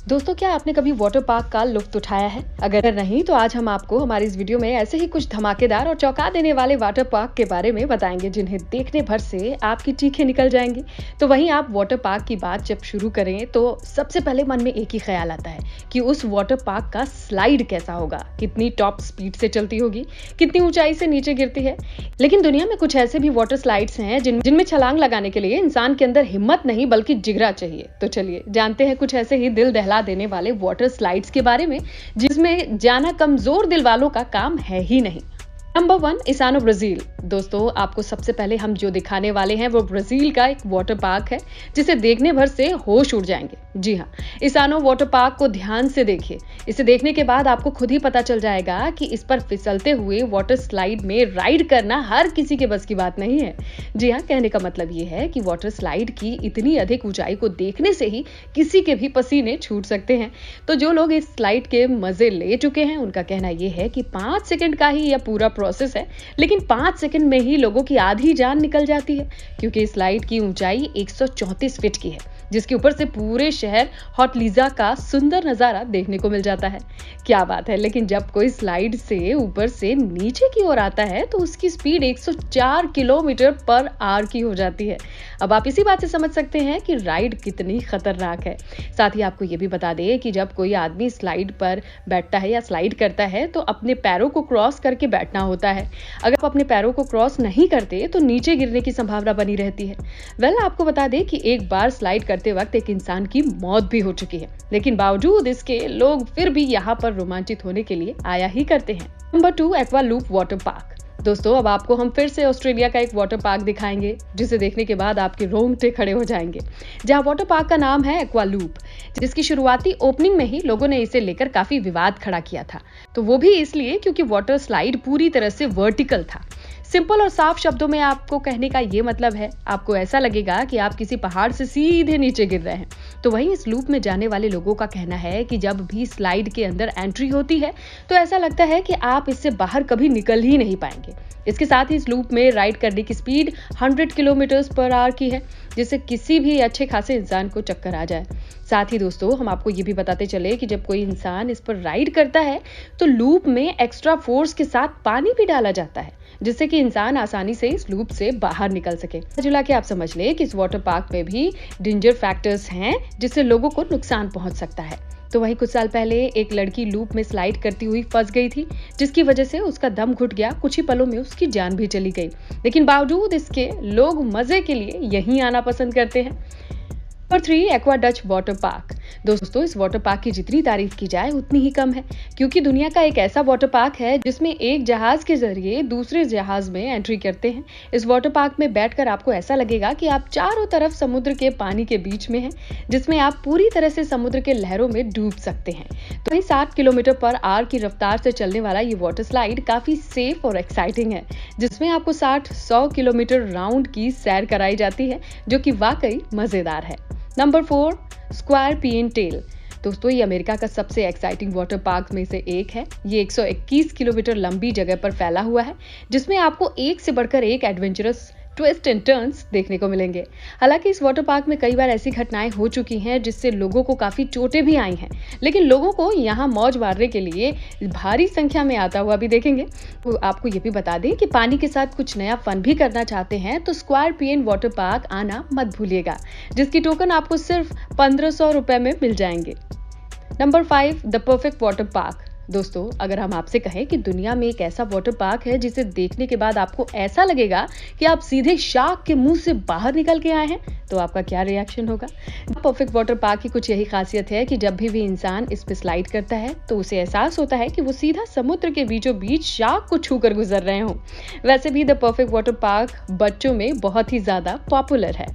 दोस्तों, क्या आपने कभी वाटर पार्क का लुत्फ उठाया है? अगर नहीं तो आज हम आपको हमारी इस वीडियो में ऐसे ही कुछ धमाकेदार और चौंका देने वाले वाटर पार्क के बारे में बताएंगे जिन्हें देखने भर से आपकी चीखें निकल जाएंगी। तो वहीं आप वाटर पार्क की बात जब शुरू करें तो सबसे पहले मन में एक ही ख्याल आता है कि उस वाटर पार्क का स्लाइड कैसा होगा, कितनी टॉप स्पीड से चलती होगी, कितनी ऊंचाई से नीचे गिरती है। लेकिन दुनिया में कुछ ऐसे भी वाटर स्लाइड्स हैं जिनमें छलांग लगाने के लिए इंसान के अंदर हिम्मत नहीं बल्कि जिगरा चाहिए। तो चलिए जानते हैं कुछ ऐसे ही दिल दहला देने वाले वाटर स्लाइड्स के बारे में जिसमें जाना कमजोर दिल वालों का काम है ही नहीं। नंबर 1, इसानो ब्राजील। दोस्तों, आपको सबसे पहले हम जो दिखाने वाले हैं वो ब्राजील का एक वाटर पार्क है जिसे देखने भर से होश उड़ जाएंगे। जी हाँ, इसानो वाटर पार्क को ध्यान से देखिए। इसे देखने के बाद आपको खुद ही पता चल जाएगा कि इस पर फिसलते हुए वाटर स्लाइड में राइड करना हर किसी के बस की बात नहीं है। जी हाँ, कहने का मतलब ये है कि वाटर स्लाइड की इतनी अधिक ऊंचाई को देखने से ही किसी के भी पसीने छूट सकते हैं। तो जो लोग इस स्लाइड के मजे ले चुके हैं उनका कहना यह है कि 5 सेकंड का ही यह पूरा प्रोसेस है, लेकिन 5 सेकंड में ही लोगों की आधी जान निकल जाती है क्योंकि स्लाइड की ऊंचाई 134 फीट की है, जिसके ऊपर से पूरे शहर हॉटलीजा का सुंदर नजारा देखने को मिल जाता है। क्या बात है। लेकिन जब कोई स्लाइड से ऊपर से नीचे की ओर आता है तो उसकी स्पीड 104 किलोमीटर पर आवर की हो जाती है। अब आप इसी बात से समझ सकते हैं कि राइड कितनी खतरनाक है। साथ ही आपको ये भी बता दें कि जब कोई आदमी स्लाइड पर बैठता है या स्लाइड करता है तो अपने पैरों को क्रॉस करके बैठना होता है। अगर आप अपने पैरों को क्रॉस नहीं करते तो नीचे गिरने की संभावना बनी रहती है। आपको बता दें कि एक बार स्लाइड करते वक्त एक इंसान की मौत भी हो चुकी है, लेकिन बावजूद इसके लोग फिर भी यहाँ पर रोमांचित होने के लिए आया ही करते हैं। Number 2, aqua loop water park. दोस्तों, अब आपको हम फिर से ऑस्ट्रेलिया का एक वाटर पार्क दिखाएंगे जिसे देखने के बाद आपके रोंगटे खड़े हो जाएंगे। जहां वाटर पार्क का नाम है एक्वा लूप, जिसकी शुरुआती ओपनिंग में ही लोगों ने इसे लेकर काफी विवाद खड़ा किया था। तो वो भी इसलिए क्योंकि वाटर स्लाइड पूरी तरह से वर्टिकल था। सिंपल और साफ शब्दों में आपको कहने का ये मतलब है, आपको ऐसा लगेगा कि आप किसी पहाड़ से सीधे नीचे गिर रहे हैं। तो वहीं इस लूप में जाने वाले लोगों का कहना है कि जब भी स्लाइड के अंदर एंट्री होती है तो ऐसा लगता है कि आप इससे बाहर कभी निकल ही नहीं पाएंगे। इसके साथ ही इस लूप में राइड करने की स्पीड 100 किलोमीटर पर आवर की है, जिससे किसी भी अच्छे खासे इंसान को चक्कर आ जाए। साथ ही दोस्तों, हम आपको ये भी बताते चले कि जब कोई इंसान इस पर राइड करता है तो लूप में एक्स्ट्रा फोर्स के साथ पानी भी डाला जाता है, जिससे कि इंसान आसानी से इस लूप से बाहर निकल सके। जुला के आप समझ ले कि इस वाटर पार्क में भी डेंजर फैक्टर्स हैं जिससे लोगों को नुकसान पहुंच सकता है। तो वहीं कुछ साल पहले एक लड़की लूप में स्लाइड करती हुई फंस गई थी, जिसकी वजह से उसका दम घुट गया। कुछ ही पलों में उसकी जान भी चली गई, लेकिन बावजूद इसके लोग मजे के लिए यहीं आना पसंद करते हैं। Number 3, aqua Dutch water park. दोस्तों, इस वाटर पार्क की जितनी तारीफ की जाए उतनी ही कम है, क्योंकि दुनिया का एक ऐसा वाटर पार्क है जिसमें एक जहाज के जरिए दूसरे जहाज में एंट्री करते हैं। इस वाटर पार्क में बैठकर आपको ऐसा लगेगा कि आप चारों तरफ समुद्र के पानी के बीच में हैं, जिसमें आप पूरी तरह से समुद्र के लहरों में डूब सकते हैं। तो वहीं 60 किलोमीटर पर आवर की रफ्तार से चलने वाला ये वाटर स्लाइड काफी सेफ और एक्साइटिंग है, जिसमें आपको 60-100 किलोमीटर राउंड की सैर कराई जाती है, जो कि वाकई मजेदार है। Number 4, square pin tail. दोस्तों, ये अमेरिका का सबसे एक्साइटिंग वाटर पार्क में से एक है। ये 121 किलोमीटर लंबी जगह पर फैला हुआ है, जिसमें आपको एक से बढ़कर एक एडवेंचरस ट्विस्ट एंड टर्न्स देखने को मिलेंगे। हालांकि इस वाटर पार्क में कई बार ऐसी घटनाएं हो चुकी हैं जिससे लोगों को काफी चोटें भी आई हैं, लेकिन लोगों को यहाँ मौज मारने के लिए भारी संख्या में आता हुआ भी देखेंगे। तो आपको ये भी बता दें कि पानी के साथ कुछ नया फन भी करना चाहते हैं तो स्क्वायर पिन वाटर पार्क आना मत भूलिएगा, जिसकी टोकन आपको सिर्फ 1500 रुपए में मिल जाएंगे। Number 5, the perfect water park. दोस्तों, अगर हम आपसे कहें कि दुनिया में एक ऐसा वाटर पार्क है जिसे देखने के बाद आपको ऐसा लगेगा कि आप सीधे शार्क के मुंह से बाहर निकल के आए हैं, तो आपका क्या रिएक्शन होगा? परफेक्ट वाटर पार्क की कुछ यही खासियत है कि जब भी इंसान इस पे स्लाइड करता है तो उसे एहसास होता है कि वो सीधा समुद्र के बीचों बीच शार्क को छूकर गुजर रहे हों। वैसे भी द परफेक्ट वाटर पार्क बच्चों में बहुत ही ज्यादा पॉपुलर है।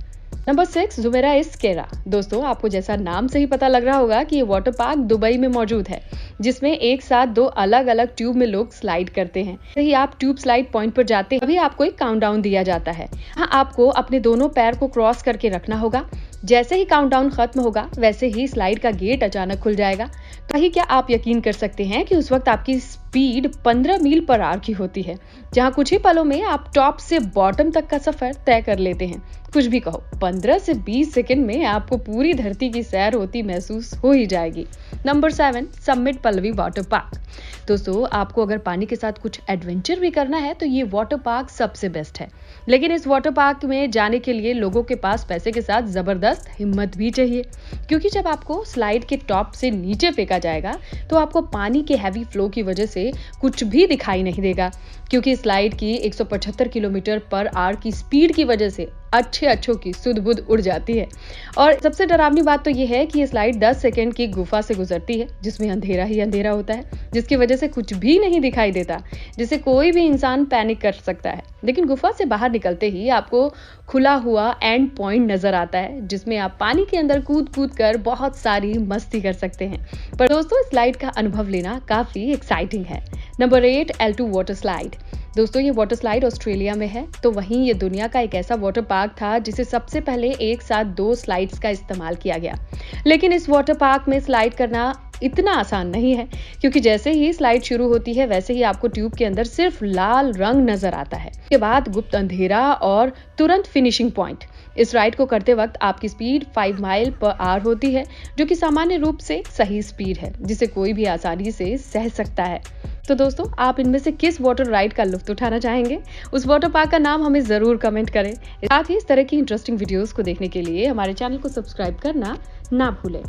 नंबर 6, जुमेरा इस्केरा। दोस्तों, आपको जैसा नाम से ही पता लग रहा होगा कि ये वाटर पार्क दुबई में मौजूद है, जिसमें एक साथ 2 अलग अलग ट्यूब में लोग स्लाइड करते हैं। यदि आप ट्यूब स्लाइड पॉइंट पर जाते हैं तभी आपको एक काउंटडाउन दिया जाता है। हाँ, आपको अपने दोनों पैर को क्रॉस करके रखना होगा। जैसे ही काउंटडाउन खत्म होगा वैसे ही स्लाइड का गेट अचानक खुल जाएगा। कहीं क्या आप यकीन कर सकते हैं कि उस वक्त आपकी स्पीड 15 मील पर आवर की होती है, जहां कुछ ही पलों में आप टॉप से बॉटम तक का सफर तय कर लेते हैं। कुछ भी कहो, 15 से 20 सेकंड में आपको पूरी धरती की सैर होती महसूस हो ही जाएगी। Number 7, summit Pallavi water park. दोस्तों, आपको अगर पानी के साथ कुछ एडवेंचर भी करना है तो ये वाटर पार्क सबसे बेस्ट है। लेकिन इस वाटर पार्क में जाने के लिए लोगों के पास पैसे के साथ जबरदस्त हिम्मत भी चाहिए, क्योंकि जब आपको स्लाइड के टॉप से नीचे फेंका जाएगा तो आपको पानी के हैवी फ्लो की वजह से कुछ भी दिखाई नहीं देगा, क्योंकि स्लाइड की 175 किलोमीटर पर आवर की स्पीड की वजह से अच्छों की सुध बुध उड़ जाती है। और सबसे डरावनी बात तो यह है कि ये स्लाइड 10 सेकंड की गुफा से गुजरती है, जिसमें अंधेरा ही अंधेरा होता है, जिसकी वजह से कुछ भी नहीं दिखाई देता, जिससे कोई भी इंसान पैनिक कर सकता है। लेकिन गुफा से बाहर निकलते ही आपको खुला हुआ एंड पॉइंट नजर आता है, जिसमें आप पानी के अंदर कूद कर बहुत सारी मस्ती कर सकते हैं। पर दोस्तों, स्लाइड का अनुभव लेना काफी एक्साइटिंग है। Number 8, L2 water slide. दोस्तों, ये वाटर स्लाइड ऑस्ट्रेलिया में है, तो वहीं ये दुनिया का एक ऐसा वाटर पार्क था जिसे सबसे पहले एक साथ 2 स्लाइड्स का इस्तेमाल किया गया। लेकिन इस वाटर पार्क में स्लाइड करना इतना आसान नहीं है, क्योंकि जैसे ही स्लाइड शुरू होती है वैसे ही आपको ट्यूब के अंदर सिर्फ लाल रंग नजर आता है। उसके बाद गुप्त अंधेरा और तुरंत फिनिशिंग पॉइंट। इस राइड को करते वक्त आपकी स्पीड 5 माइल पर आवर होती है, जो कि सामान्य रूप से सही स्पीड है, जिसे कोई भी आसानी से सह सकता है। तो दोस्तों, आप इनमें से किस वाटर राइड का लुत्फ उठाना चाहेंगे? उस वाटर पार्क का नाम हमें जरूर कमेंट करें। साथ ही इस तरह की इंटरेस्टिंग वीडियोस को देखने के लिए हमारे चैनल को सब्सक्राइब करना ना भूलें।